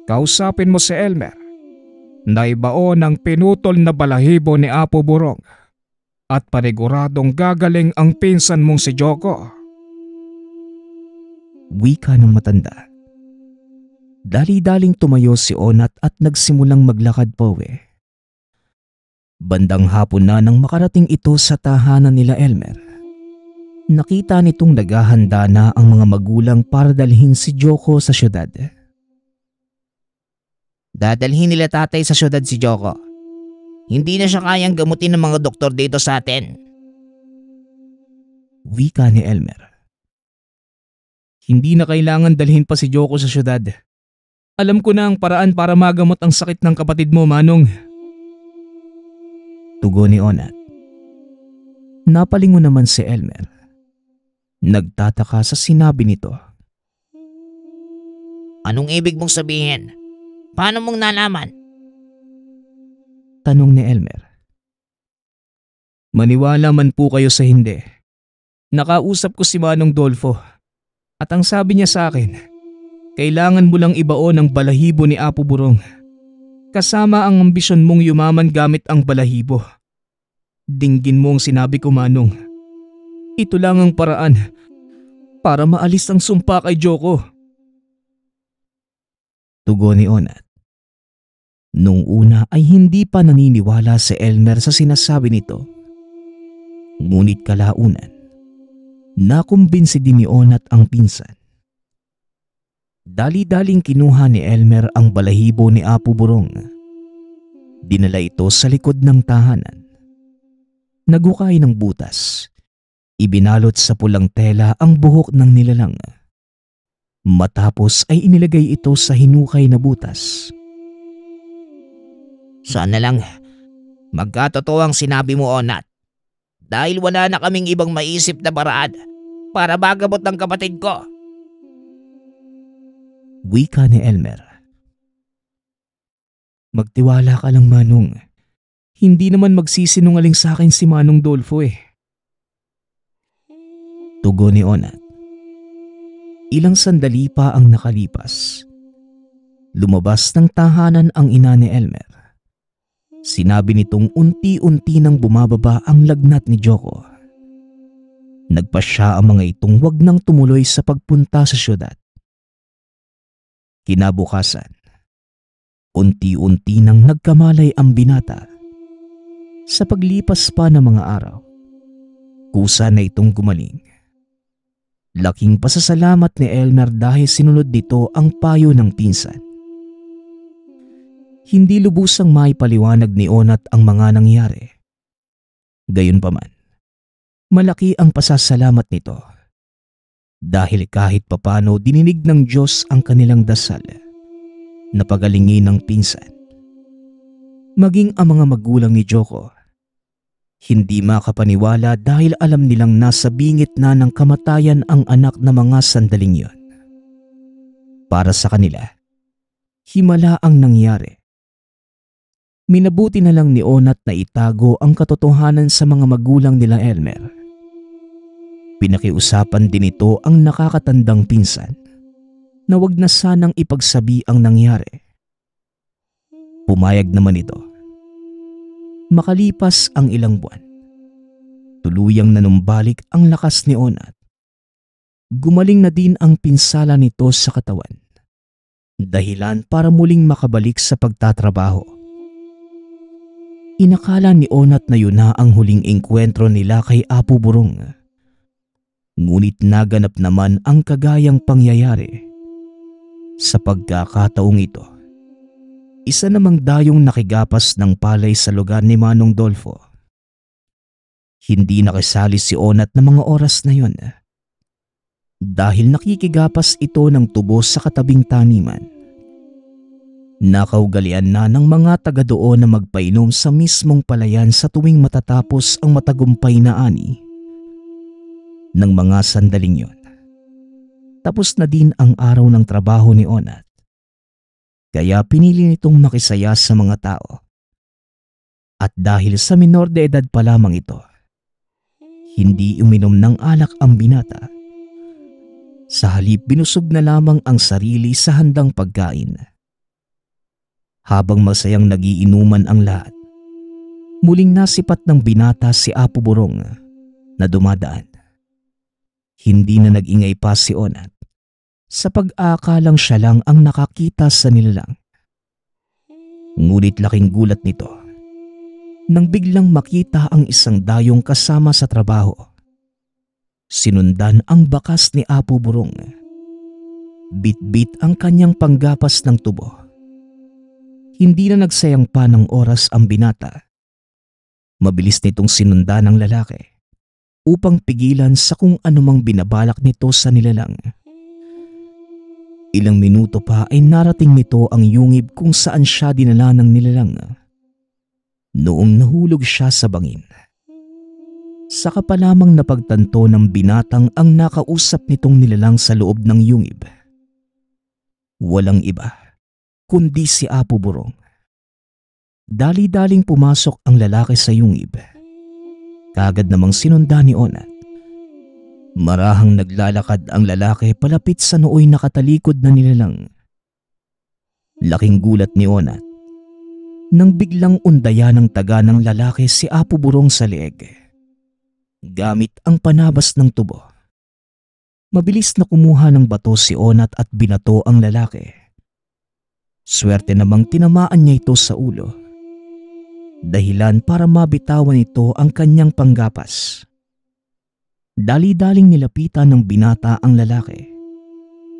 Kausapin mo si Elmer na ibaon ang pinutol na balahibo ni Apo Burong at paniguradong gagaling ang pinsan mong si Joko. Wika ng matanda. Dali-daling tumayo si Onat at nagsimulang maglakad pauwi. Bandang hapon na nang makarating ito sa tahanan nila Elmer. Nakita nitong naghahanda na ang mga magulang para dalhin si Joko sa syudad. Dadalhin nila tatay sa syudad si Joko. Hindi na siya kayang gamutin ng mga doktor dito sa atin. Wika ni Elmer. Hindi na kailangan dalhin pa si Joko sa syudad. Alam ko na ang paraan para magamot ang sakit ng kapatid mo, Manong. Tugon ni Onat. Napalingon naman si Elmer. Nagtataka sa sinabi nito. Anong ibig mong sabihin? Paano mong nalaman? Tanong ni Elmer. Maniwala man po kayo sa hindi. Nakausap ko si Manong Dolfo at ang sabi niya sa akin, kailangan mo lang ibaon ang balahibo ni Apo Burong. Kasama ang ambisyon mong yumaman gamit ang balahibo. Dinggin mo ang sinabi ko, Manong. Ito lang ang paraan para maalis ang sumpa kay Joko. Tugon ni Onat. Nung una ay hindi pa naniniwala si Elmer sa sinasabi nito. Ngunit kalaunan, nakumbinsi din ni Onat ang pinsan Dali-daling kinuha ni Elmer ang balahibo ni Apo Burong. Dinala ito sa likod ng tahanan. Nagukay ng butas. Ibinalot sa pulang tela ang buhok ng nilalang. Matapos ay inilagay ito sa hinukay na butas. Sana lang magkatotoo ang sinabi mo, Onat. Dahil wala na kaming ibang maisip na paraan para magabot ng kapatid ko. Wika ni Elmer. Magtiwala ka lang, Manong. Hindi naman magsisinungaling sa akin si Manong Dolfo eh. Tugon ni Onat. Ilang sandali pa ang nakalipas. Lumabas ng tahanan ang ina ni Elmer. Sinabi nitong unti-unti nang bumababa ang lagnat ni Joko. Nagpasya ang mga itong wag nang tumuloy sa pagpunta sa syudad. Kinabukasan, unti-unti nang nagkamalay ang binata. Sa paglipas pa ng mga araw, kusa na itong gumaling. Laking pasasalamat ni Elmer dahil sinunod dito ang payo ng pinsan. Hindi lubusang maipaliwanag ni Onat ang mga nangyari. Gayunpaman, malaki ang pasasalamat nito. Dahil kahit papano dininig ng Diyos ang kanilang dasal na pagalingin ng pinsan. Maging ang mga magulang ni Joko, hindi makapaniwala dahil alam nilang nasa bingit na ng kamatayan ang anak na mga sandaling yon. Para sa kanila, himala ang nangyari. Minabuti na lang ni Onat na itago ang katotohanan sa mga magulang nila Elmer. Pinakiusapan din ito ang nakakatandang pinsan na wag na sanang ipagsabi ang nangyari. Pumayag naman ito. Makalipas ang ilang buwan, tuluyang nanumbalik ang lakas ni Onat. Gumaling na din ang pinsala nito sa katawan. Dahilan para muling makabalik sa pagtatrabaho. Inakala ni Onat na yun na ang huling engkwentro nila kay Apo Burong. Ngunit naganap naman ang kagayang pangyayari. Sa pagkakataong ito, isa namang dayong nakigapas ng palay sa lugar ni Manong Dolfo. Hindi nakisali si Onat ng mga oras na yun. Dahil nakikigapas ito ng tubo sa katabing taniman. Nakaugalian na ng mga taga doon na magpainom sa mismong palayan sa tuwing matatapos ang matagumpay na ani. Ng mga sandaling yon, tapos na din ang araw ng trabaho ni Onat. Kaya pinili nitong makisaya sa mga tao. At dahil sa minor de edad pa lamang ito, hindi uminom ng alak ang binata. Sa halip binusog na lamang ang sarili sa handang pagkain. Habang masayang nagiinuman ang lahat, muling nasipat ng binata si Apo Burong na dumadaan. Hindi na nag-ingay pa si Onat sa pag-aakalang siya lang ang nakakita sa nilalang. Ngunit laking gulat nito nang biglang makita ang isang dayong kasama sa trabaho. Sinundan ang bakas ni Apo Burong. Bit-bit ang kanyang panggapas ng tubo. Hindi na nagsayang pa ng oras ang binata. Mabilis nitong sinundan ng lalaki upang pigilan sa kung anumang binabalak nito sa nilalang. Ilang minuto pa ay narating nito ang yungib kung saan siya dinala ng nilalang. Noong nahulog siya sa bangin. Saka pa lamang napagtanto ng binatang ang nakausap nitong nilalang sa loob ng yungib. Walang iba kundi si Apo Burong. Dali-daling pumasok ang lalaki sa yungib. Kagad namang sinundan ni Onat. Marahang naglalakad ang lalaki palapit sa nooy nakatalikod na nilalang. Laking gulat ni Onat nang biglang undaya ng taga ng lalaki si Apo Burong sa leeg. Gamit ang panabas ng tubo. Mabilis na kumuha ng bato si Onat at binato ang lalaki. Swerte namang tinamaan niya ito sa ulo. Dahilan para mabitawan ito ang kanyang panggapas. Dali-daling nilapitan ng binata ang lalaki.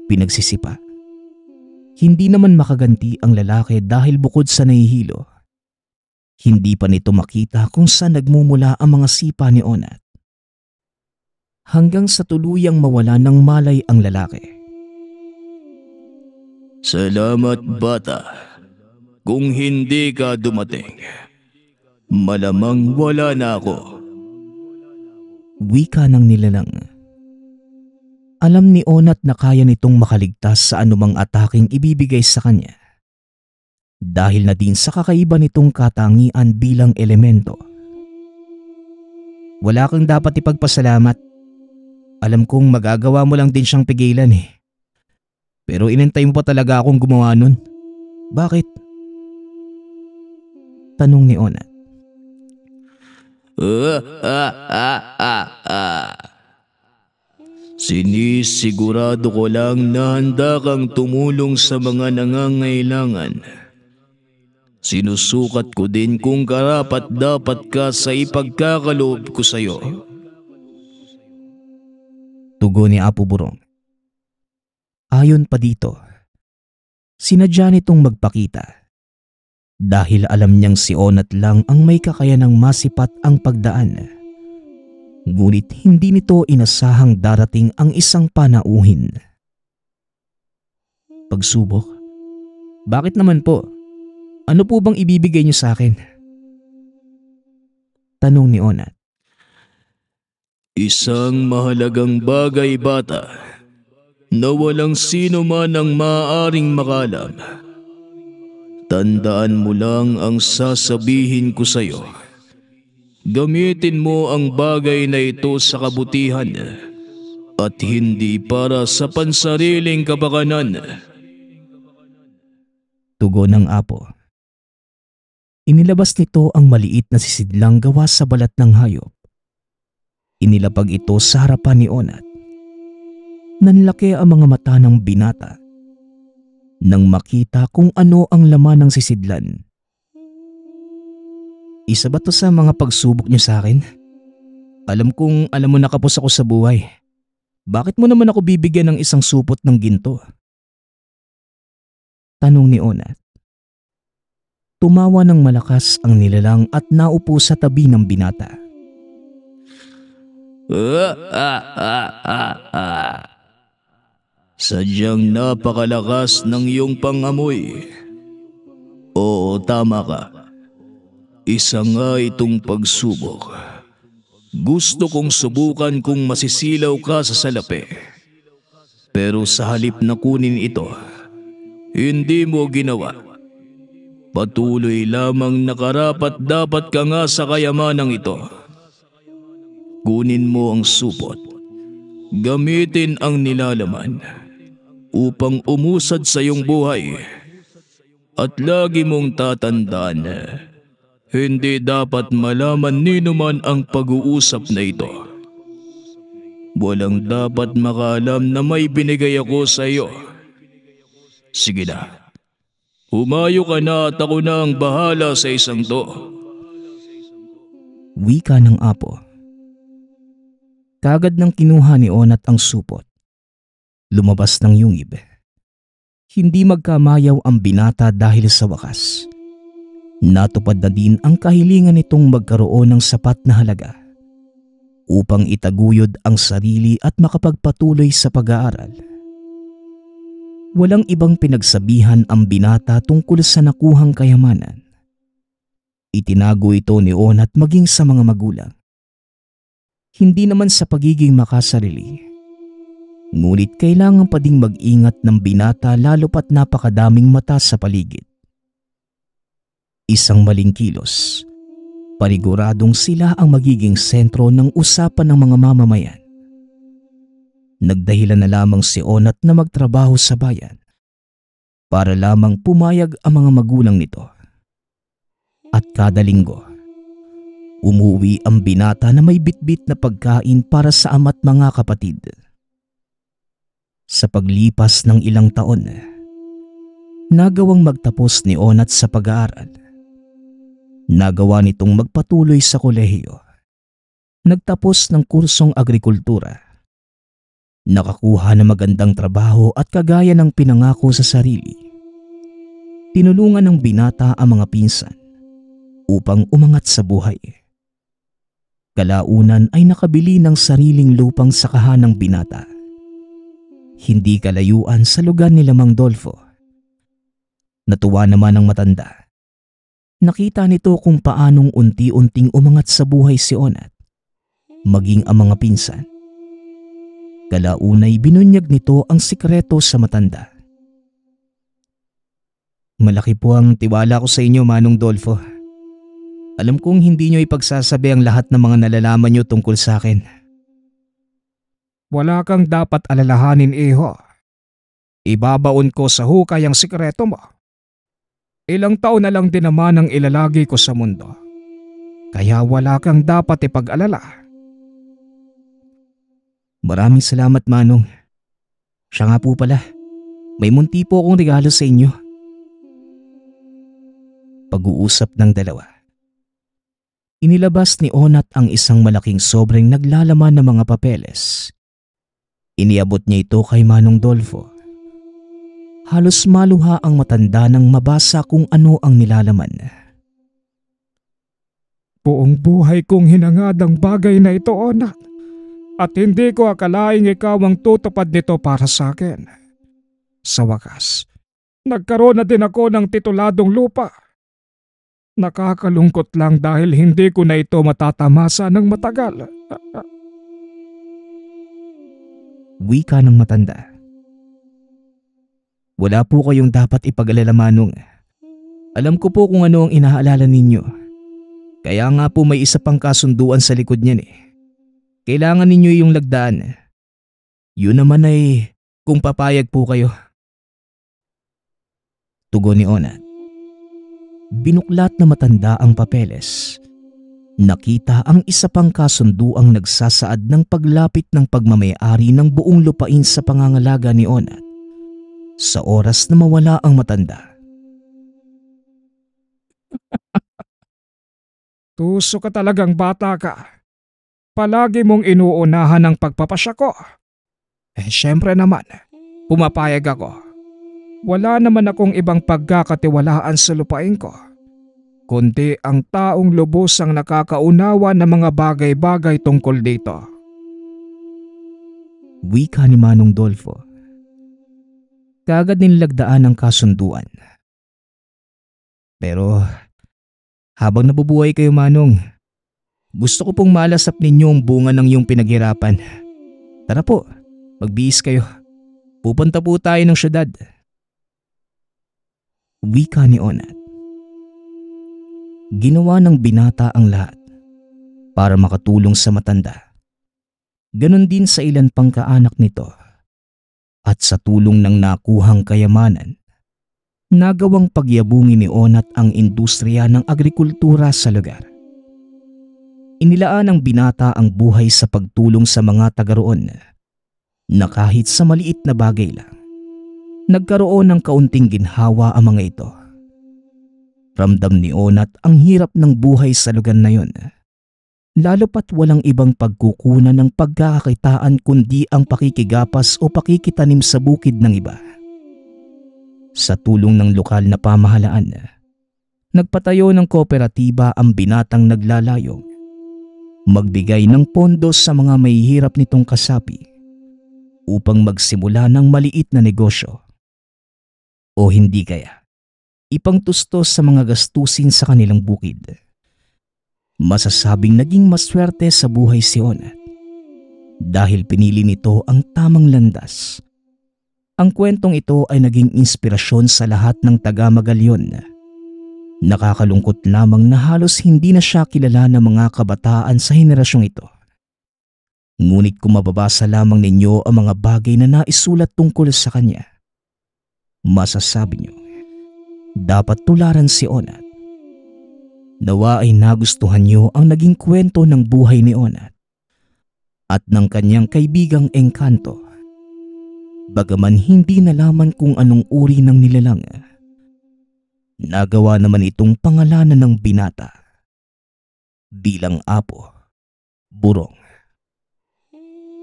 Pinagsisipa Hindi naman makaganti ang lalaki dahil bukod sa nahihilo, hindi pa nito makita kung saan nagmumula ang mga sipa ni Onat. Hanggang sa tuluyang mawala ng malay ang lalaki. Salamat bata. Kung hindi ka dumating, malamang wala na ako. Wika ng nilalang. Alam ni Onat na kaya nitong makaligtas sa anumang ataking ibibigay sa kanya. Dahil na din sa kakaiba nitong katangian bilang elemento. Wala kang dapat ipagpasalamat. Alam kong magagawa mo lang din siyang pigilan eh. Pero inintay mo pa talaga akong gumawa nun. Bakit? Tanong ni Onat. Sinisigurado ko lang na handa kang tumulong sa mga nangangailangan. Sinusukat ko din kung karapat-dapat ka sa ipagkakaloob ko sa iyo. Tugon ni Apo Burong. Ayon pa dito, sinadya nitong magpakita dahil alam niyang si Onat lang ang may kakayanang masipat ang pagdaan. Ngunit hindi nito inasahang darating ang isang panauhin. Pagsubok? Bakit naman po? Ano po bang ibibigay niyo sa akin? Tanong ni Onat. Isang mahalagang bagay bata na walang sino man ang maaaring makalam. Tandaan mo lang ang sasabihin ko sa iyo. Gamitin mo ang bagay na ito sa kabutihan at hindi para sa pansariling kapakanan. Tugon ng Apo. Inilabas nito ang maliit na sisidlang gawa sa balat ng hayop. Inilapag ito sa harapan ni Onat. Nanlaki ang mga mata ng binata nang makita kung ano ang laman ng sisidlan. Isa ba to sa mga pagsubok niyo sa akin? Alam kong alam mo nakapos ako sa buhay. Bakit mo naman ako bibigyan ng isang supot ng ginto? Tanong ni Onat. Tumawa ng malakas ang nilalang at naupo sa tabi ng binata. Sadyang napakalakas ng iyong pangamoy. Oo, tama ka. Isa nga itong pagsubok. Gusto kong subukan kung masisilaw ka sa salapi. Pero sa halip na kunin ito, hindi mo ginawa. Patuloy lamang nakarapat-dapat ka nga sa kayamanang ito. Kunin mo ang supot. Gamitin ang nilalaman upang umusad sa iyong buhay. At lagi mong tatandaan, hindi dapat malaman ni numan ang pag-uusap na ito. Walang dapat makaalam na may binigay ako sa iyo. Sige na. Humayo ka na at ako na ang bahala sa isang to. Wika ng Apo. Kagad nang kinuha ni Onat ang supot. Lumabas ng yungib. Hindi magkamayaw ang binata dahil sa wakas. Natupad na din ang kahilingan nitong magkaroon ng sapat na halaga upang itaguyod ang sarili at makapagpatuloy sa pag-aaral. Walang ibang pinagsabihan ang binata tungkol sa nakuhang kayamanan. Itinago ito ni Onat maging sa mga magulang. Hindi naman sa pagiging makasarili. Ngunit kailangan pa ding mag-ingat ng binata lalo pat napakadaming mata sa paligid. Isang maling kilos, paniguradong sila ang magiging sentro ng usapan ng mga mamamayan. Nagdahilan na lamang si Onat na magtrabaho sa bayan para lamang pumayag ang mga magulang nito. At kada linggo, umuwi ang binata na may bitbit na pagkain para sa ama't mga kapatid. Sa paglipas ng ilang taon, nagawang magtapos ni Onat sa pag-aaral. Nagawa nitong magpatuloy sa kolehiyo. Nagtapos ng kursong agrikultura. Nakakuha ng magandang trabaho at kagaya ng pinangako sa sarili, tinulungan ng binata ang mga pinsan upang umangat sa buhay. Kalaunan ay nakabili ng sariling lupang sakahan ng binata. Hindi kalayuan sa lugar ni Mang Dolfo. Natuwa naman ang matanda. Nakita nito kung paanong unti-unting umangat sa buhay si Onat, maging ang mga pinsan. Kalaunay binunyag nito ang sikreto sa matanda. Malaki po ang tiwala ko sa inyo, Manong Dolfo. Alam kong hindi nyo ipagsasabi ang lahat ng mga nalalaman nyo tungkol sa akin. Wala kang dapat alalahanin, iho. Ibabaon ko sa hukay ang sikreto mo. Ilang taon na lang din naman ang ilalagi ko sa mundo. Kaya wala kang dapat ipag-alala. Maraming salamat, Manong. Siya nga po pala, may munti po akong regalo sa inyo. Pag-uusap ng dalawa. Inilabas ni Onat ang isang malaking sobrang naglalaman ng mga papeles. Iniabot niya ito kay Manong Dolfo. Halos maluha ang matanda nang mabasa kung ano ang nilalaman. Buong buhay kong hinangad ang bagay na ito, Onat. At hindi ko akalaing ikaw ang tutupad nito para sa akin. Sa wakas, nagkaroon na din ako ng tituladong lupa. Nakakalungkot lang dahil hindi ko na ito matatamasa ng matagal. Wika ng matanda. Wala po kayong dapat ipag-alala, Manong. Alam ko po kung ano ang inaalala ninyo. Kaya nga po may isa pang kasunduan sa likod niyan eh. Kailangan ninyo yung lagdaan. Yun naman ay kung papayag po kayo. Tugon ni Onat. Binuklat na matanda ang papeles. Nakita ang isa pang kasunduang nagsasaad ng paglapit ng pagmamayari ng buong lupain sa pangangalaga ni Onat sa oras na mawala ang matanda. Tuso ka talagang bata ka. Palagi mong inuunahan ang pagpapasya ko. Syempre naman, pumapayag ako. Wala naman akong ibang pagkakatiwalaan sa lupain ko, kundi ang taong lubos ang nakakaunawa ng mga bagay-bagay tungkol dito. Wika ni Manong Dolfo. Kaagad nilagdaan ang kasunduan. Pero habang nabubuhay kayo, Manong, gusto ko pong malasap ninyo ang bunga ng iyong pinaghirapan. Tara po, magbihis kayo. Pupunta po tayo ng syudad. Wika ni Onat. Ginawa ng binata ang lahat para makatulong sa matanda. Ganon din sa ilan pang kaanak nito. At sa tulong ng nakuhang kayamanan, nagawang pagyabungin ni Onat ang industriya ng agrikultura sa lugar. Inilaan ng binata ang buhay sa pagtulong sa mga taga-roon na kahit sa maliit na bagay lang, nagkaroon ng kaunting ginhawa ang mga ito. Ramdam ni Onat ang hirap ng buhay sa lugar na yon, lalo pat walang ibang pagkukunan ng pagkakakitaan kundi ang pakikigapas o pakikitanim sa bukid ng iba. Sa tulong ng lokal na pamahalaan, nagpatayo ng kooperatiba ang binatang naglalayong magbigay ng pondo sa mga mahihirap nitong kasapi upang magsimula ng maliit na negosyo. O hindi kaya, ipangtustos sa mga gastusin sa kanilang bukid. Masasabing naging maswerte sa buhay si Onat dahil pinili nito ang tamang landas. Ang kwentong ito ay naging inspirasyon sa lahat ng taga-Magalyon. Nakakalungkot lamang na halos hindi na siya kilala ng mga kabataan sa henerasyong ito. Ngunit kung mababasa lamang ninyo ang mga bagay na naisulat tungkol sa kanya, masasabi niyo, dapat tularan si Onat. Nawa ay nagustuhan niyo ang naging kwento ng buhay ni Onat at ng kanyang kaibigang Engkanto. Bagaman hindi nalaman kung anong uri ng nilalang, nagawa naman itong pangalanan ng binata bilang Apo Burong.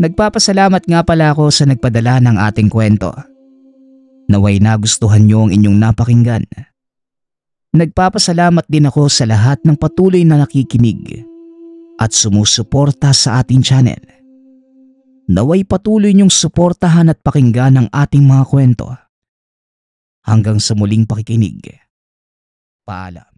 Nagpapasalamat nga pala ako sa nagpadala ng ating kwento. Naway nagustuhan niyo ang inyong napakinggan Nagpapasalamat din ako sa lahat ng patuloy na nakikinig at sumusuporta sa ating channel. Naway patuloy niyong suportahan at pakinggan ang ating mga kwento. Hanggang sa muling pakikinig. Paalam.